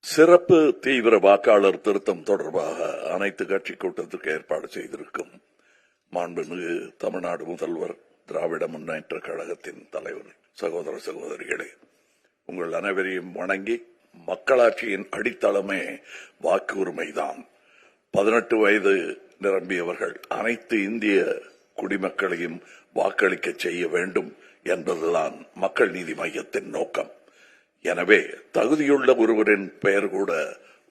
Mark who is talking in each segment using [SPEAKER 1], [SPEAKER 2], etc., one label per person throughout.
[SPEAKER 1] சிறப்பு தீவிர வாக்காளர் திருத்தம் தொடர்பாக அனைத்து கட்சி கூட்டத்திற்கு ஏற்பாடு செய்திருக்கும் மாண்புமிகு தமிழ்நாடு முதல்வர் திராவிட முன்னேற்ற கழகத்தின் தலைவர் சகோதர சகோதரிகளே, உங்கள் அனைவரையும் வணங்கி, மக்களாட்சியின் அடித்தளமே வாக்கு உரிமைதான். 18 வயது நிரம்பியவர்கள் அனைத்து இந்திய குடிமக்களையும் வாக்களிக்க செய்ய வேண்டும் என்பதுதான் மக்கள் நீதி மையத்தின் நோக்கம். எனவே தகுதியுள்ள ஒருவரின் பெயர் கூட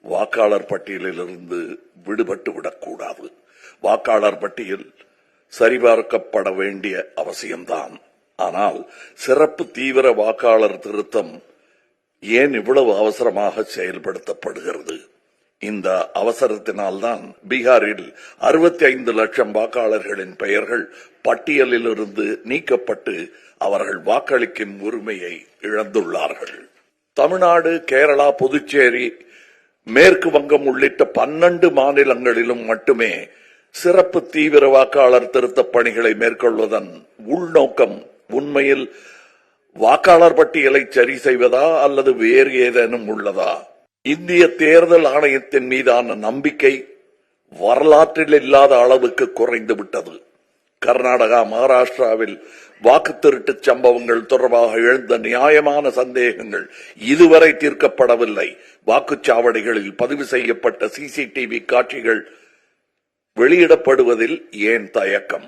[SPEAKER 1] வாக்காளர் பட்டியலிலிருந்து விடுபட்டு விடக்கூடாது. வாக்காளர் பட்டியல் சரிபார்க்கப்பட வேண்டிய அவசியம்தான். ஆனால் சிறப்பு தீவிர வாக்காளர் திருத்தம் ஏன் இவ்வளவு அவசரமாக செயல்படுத்தப்படுகிறது? இந்த அவசரத்தினால்தான் பீகாரில் 65 லட்சம் வாக்காளர்களின் பெயர்கள் பட்டியலிலிருந்து நீக்கப்பட்டு அவர்கள் வாக்களிக்கும் உரிமையை இழந்துள்ளார்கள். தமிழ்நாடு, கேரளா, புதுச்சேரி, மேற்கு வங்கம் உள்ளிட்ட 12 மாநிலங்களிலும் மட்டுமே சிறப்பு தீவிர வாக்காளர் திருத்தப் பணிகளை மேற்கொள்வதன் உள்நோக்கம் உண்மையில் வாக்காளர் பட்டியலை சரி செய்வதா அல்லது வேறு ஏதேனும் உள்ளதா? இந்திய தேர்தல் ஆணையத்தின் மீதான நம்பிக்கை வரலாற்றில் இல்லாத அளவுக்கு குறைந்துவிட்டது. கர்நாடகா, மகாராஷ்டிராவில் வாக்கு திருட்டு சம்பவங்கள் தொடர்பாக எழுந்த நியாயமான சந்தேகங்கள் இதுவரை தீர்க்கப்படவில்லை. வாக்குச்சாவடிகளில் பதிவு செய்யப்பட்ட CCTV காட்சிகள் வெளியிடப்படுவதில் ஏன் தயக்கம்?